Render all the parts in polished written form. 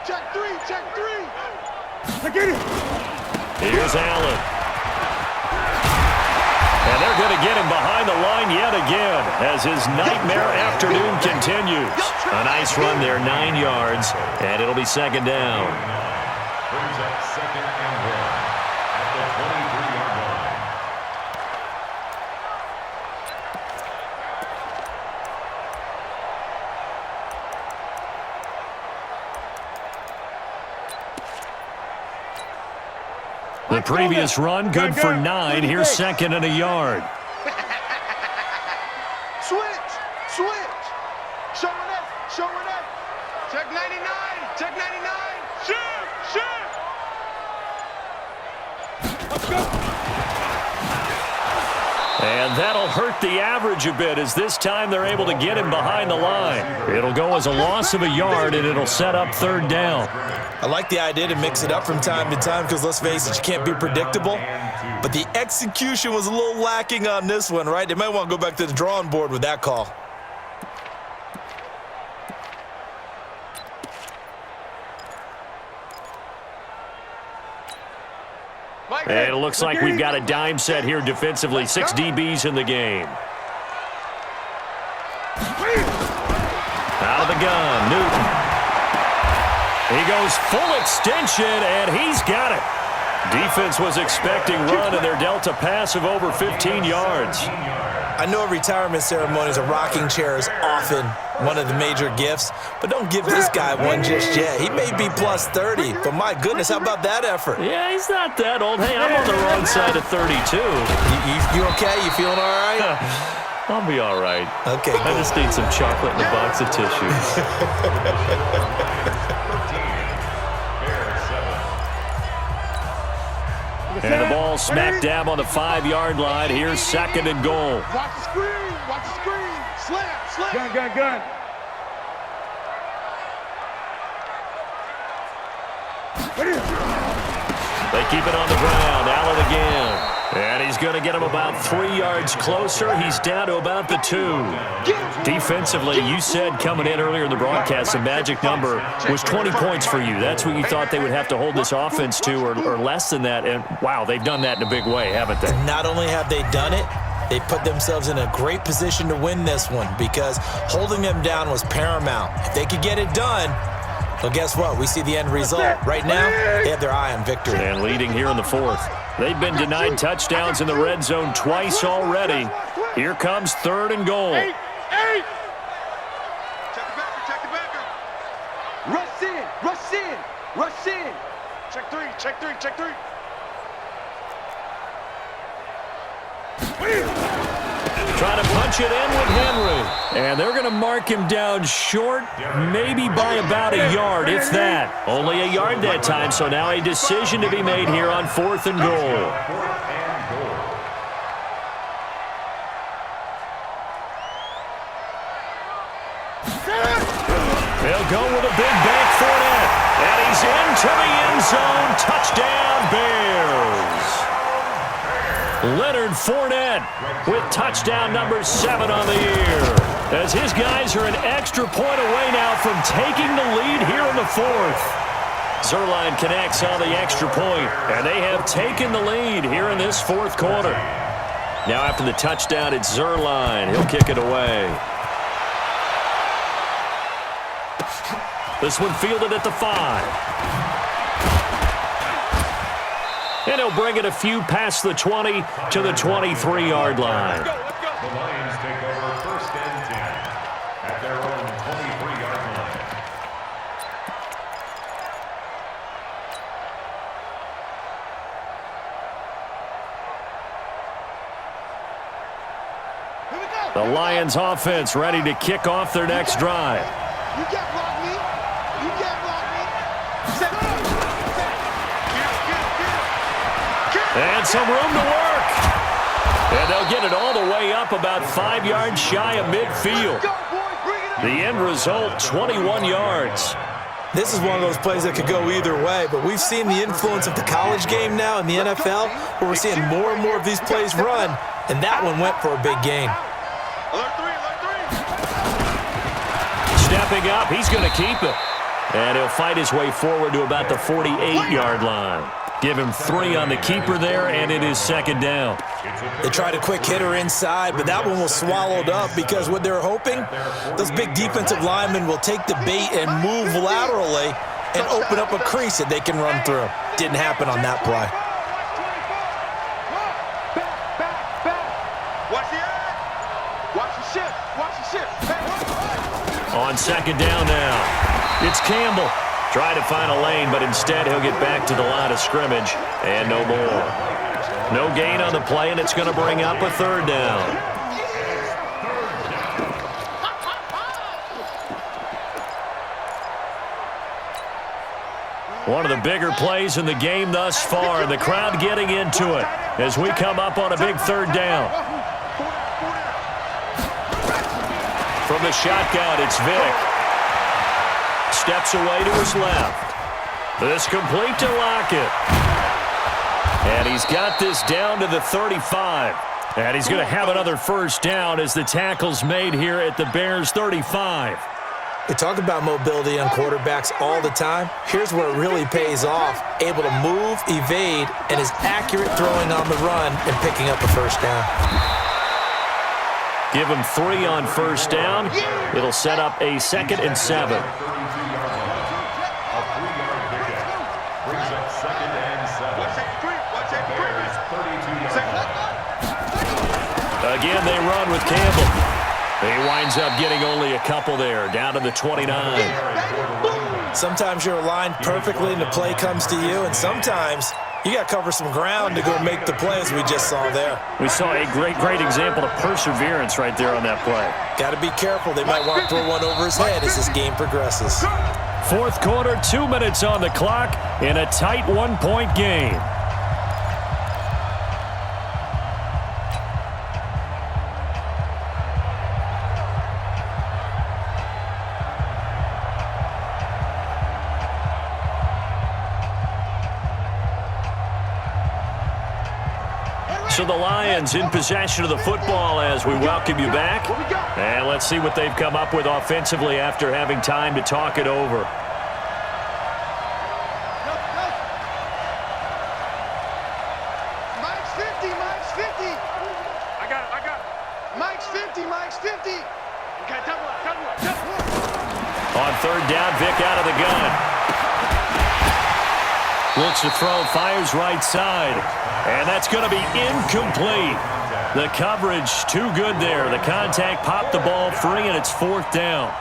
Check three. Here's Allen. And they're going to get him behind the line yet again as his nightmare afternoon continues. A nice run there, 9 yards, and it'll be second down. Brings up second and 1 at the 23-yard line. The previous run, good for 9. Here's second and a yard. Switch. Showing up. Check 99. Shoot. Let's go. And that'll hurt the average a bit as this time they're able to get him behind the line. It'll go as a loss of a yard, and it'll set up third down. I like the idea to mix it up from time to time because, let's face it, you can't be predictable. But the execution was a little lacking on this one, right? They might want to go back to the drawing board with that call. And it looks like we've got a dime set here defensively. 6 DBs in the game. Out of the gun, Newton. He goes full extension, and he's got it. Defense was expecting run, and they're dealt a pass of over 15 yards. I know at retirement ceremonies, a rocking chair is often one of the major gifts, but don't give this guy one just yet. He may be plus 30, but my goodness, how about that effort? Yeah, he's not that old. Hey, I'm on the wrong side of 32. You okay? You feeling all right? I'll be all right. Okay, I just need some chocolate and a box of tissues. And the ball smack dab on the 5-yard line. Here's second and goal. Watch the screen. Slam. Gun. They keep it on the ground. Allen again. And he's going to get him about 3 yards closer. He's down to about the 2. Defensively, you said coming in earlier in the broadcast, the magic number was 20 points for you. That's what you thought they would have to hold this offense to, or less than that. And, wow, they've done that in a big way, haven't they? Not only have they done it, they put themselves in a great position to win this one because holding them down was paramount. If they could get it done, well, guess what? We see the end result. Right now, they have their eye on victory. And leading here in the 4th. They've been denied touchdowns in the red zone twice already. Here comes third and goal. Check the backer. Rush in. Check three. Trying to punch it in with Henry. And they're going to mark him down short, maybe by about a yard, if that. Only a yard that time, so now a decision to be made here on 4th and goal. They'll go with a big bank Fournette. And he's into the end zone. Touchdown, Bears. Leonard Fournette with touchdown number 7 on the year. As his guys are an extra point away now from taking the lead here in the 4th. Zuerlein connects on the extra point, and they have taken the lead here in this 4th quarter. Now after the touchdown, it's Zuerlein. He'll kick it away. This one fielded at the 5. And he'll bring it a few past the 20 to the 23-yard line. The Lions take over 1st and 10 at their own 23-yard line. The Lions offense ready to kick off their next drive. You can't block me. And some room to work. And they'll get it all the way up about 5 yards shy of midfield. The end result, 21 yards. This is one of those plays that could go either way, but we've seen the influence of the college game now in the NFL, where we're seeing more and more of these plays run, and that one went for a big gain. Stepping up, he's going to keep it. And he'll fight his way forward to about the 48-yard line. Give him 3 on the keeper there, and it is second down. They tried a quick hitter inside, but that one was swallowed up because what they're hoping, those big defensive linemen will take the bait and move laterally and open up a crease that they can run through. Didn't happen on that play. On second down now, it's Campbell. Trying to find a lane, but instead he'll get back to the line of scrimmage and no more. No gain on the play, and it's going to bring up a third down. One of the bigger plays in the game thus far, and the crowd getting into it as we come up on a big third down. From the shotgun, it's Vick. Steps away to his left. This complete to Lockett. And he's got this down to the 35. And he's going to have another first down as the tackle's made here at the Bears' 35. We talk about mobility on quarterbacks all the time. Here's where it really pays off. Able to move, evade, and is accurate throwing on the run and picking up a first down. Give him 3 on first down. It'll set up a 2nd and 7. Again, they run with Campbell. He winds up getting only a couple there, down to the 29. Sometimes you're aligned perfectly and the play comes to you, and sometimes you got to cover some ground to go make the play, as we just saw there. We saw a great example of perseverance right there on that play. Got to be careful. They might want to throw one over his head as this game progresses. Fourth quarter, 2 minutes on the clock in a tight 1-point game. So the Lions in possession of the football as we welcome you back. And let's see what they've come up with offensively after having time to talk it over. Mike's 50, Mike's 50. I got it. Mike's 50, Mike's 50. Okay, double up. On third down, Vick out of the gun. Looks to throw, fires right side. And that's going to be incomplete. The coverage too good there. The contact popped the ball free, and it's 4th down.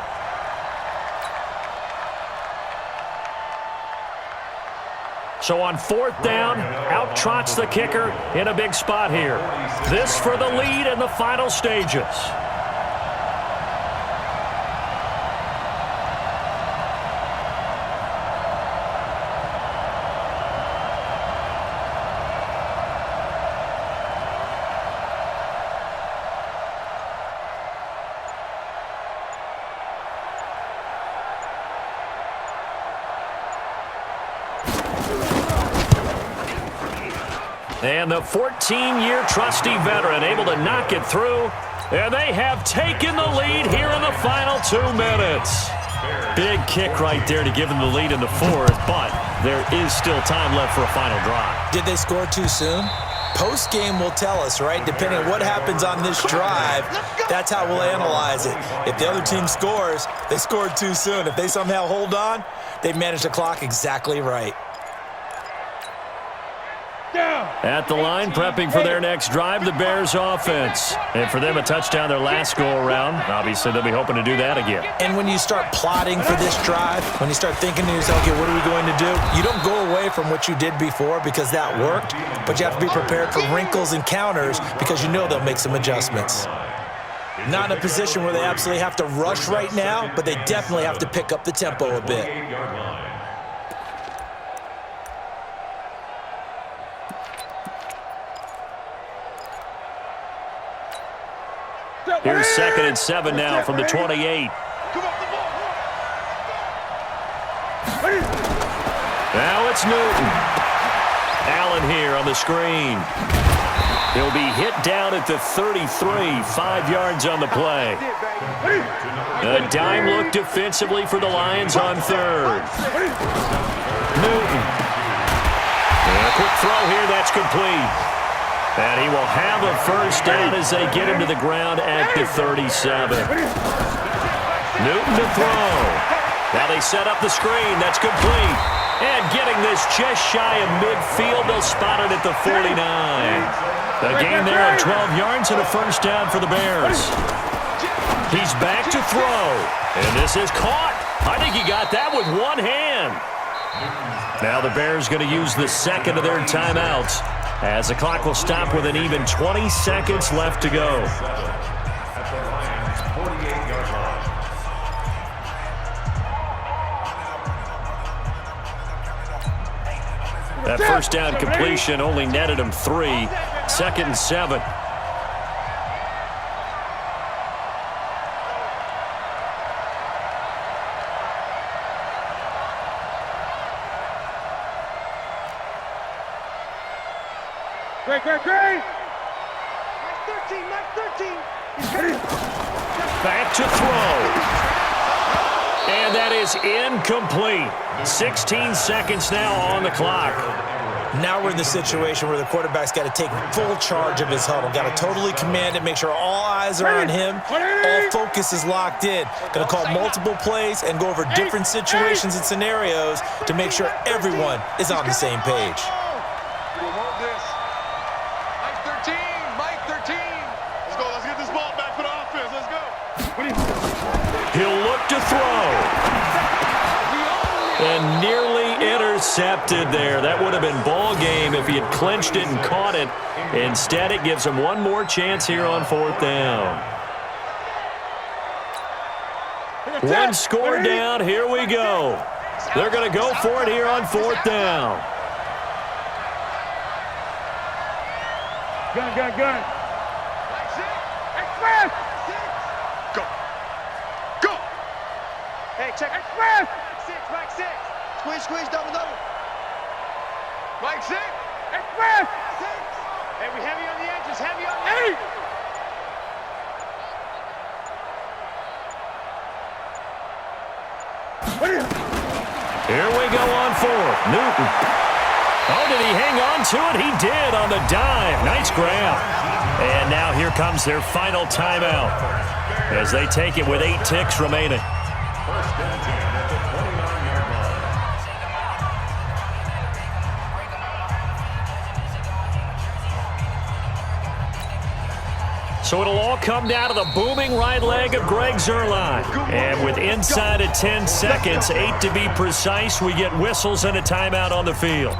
So on 4th down, out trots the kicker in a big spot here. This for the lead in the final stages. And the 14-year trusty veteran able to knock it through. And they have taken the lead here in the final 2 minutes. Big kick right there to give them the lead in the 4th, but there is still time left for a final drive. Did they score too soon? Post-game will tell us, right? Depending on what happens on this drive, that's how we'll analyze it. If the other team scores, they scored too soon. If they somehow hold on, they managed the clock exactly right. At the line, prepping for their next drive, the Bears offense. And for them, a touchdown their last go-around. Obviously, they'll be hoping to do that again. And when you start plotting for this drive, when you start thinking to yourself, okay, what are we going to do? You don't go away from what you did before because that worked, but you have to be prepared for wrinkles and counters because you know they'll make some adjustments. Not in a position where they absolutely have to rush right now, but they definitely have to pick up the tempo a bit. Here's 2nd and 7 now from the 28. Now it's Newton. Allen here on the screen. He'll be hit down at the 33, 5 yards on the play. A dime look defensively for the Lions on third. Newton. And a quick throw here, that's complete. And he will have a first down as they get him to the ground at the 37. Newton to throw. Now they set up the screen. That's complete. And getting this just shy of midfield, they'll spot it at the 49. A gain there of 12 yards and a first down for the Bears. He's back to throw. And this is caught. I think he got that with one hand. Now the Bears going to use the second of their timeouts, as the clock will stop with an even 20 seconds left to go. That first down completion only netted him 3. 2nd and 7. Great. Mike 13. Back to throw. And that is incomplete. 16 seconds now on the clock. Now we're in the situation where the quarterback's got to take full charge of his huddle. Got to totally command it, make sure all eyes are on him. All focus is locked in. Going to call multiple plays and go over different situations and scenarios to make sure everyone is on the same page. Mike 13. Let's get this ball back for the offense. Let's go. He'll look to throw. And nearly intercepted there. That would have been ball game if he had clinched it and caught it. Instead, it gives him one more chance here on 4th down. One score down. Here we go. They're going to go for it here on 4th down. Gun. Express. Go. Hey, check. Express. Mike 6. Squeeze, double. Mike 6. Express. 6. Hey, we heavy on the edges, heavy on the edges. Here we go on 4th. Newton. Oh, did he hang on to it? He did on the dive. Nice grab. And now here comes their final timeout as they take it with 8 ticks remaining. First and 10 at the 29-yard line. So it'll all come down to the booming right leg of Greg Zuerlein. And with inside of 10 seconds, 8 to be precise, we get whistles and a timeout on the field.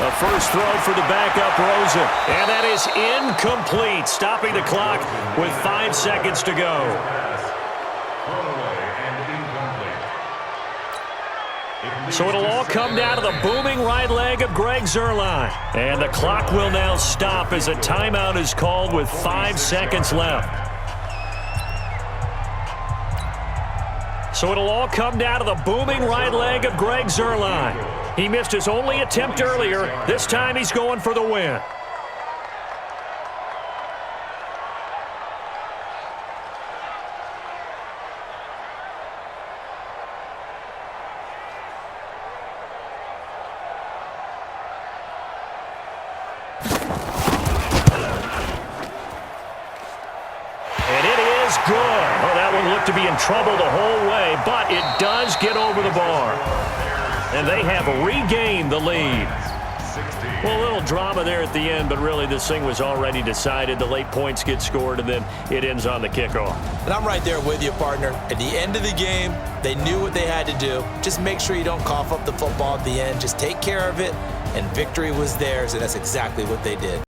A first throw for the backup Rosen. And that is incomplete, stopping the clock with 5 seconds to go. So it'll all come down to the booming right leg of Greg Zuerlein. And the clock will now stop as a timeout is called with 5 seconds left. So it'll all come down to the booming right leg of Greg Zuerlein. He missed his only attempt earlier. This time he's going for the win. And it is good. Oh, that one looked to be in trouble the whole way, but it does get over the bar. And they have regained the lead. 16. Well, a little drama there at the end, but really this thing was already decided. The late points get scored, and then it ends on the kickoff. And I'm right there with you, partner. At the end of the game, they knew what they had to do. Just make sure you don't cough up the football at the end. Just take care of it, and victory was theirs, and that's exactly what they did.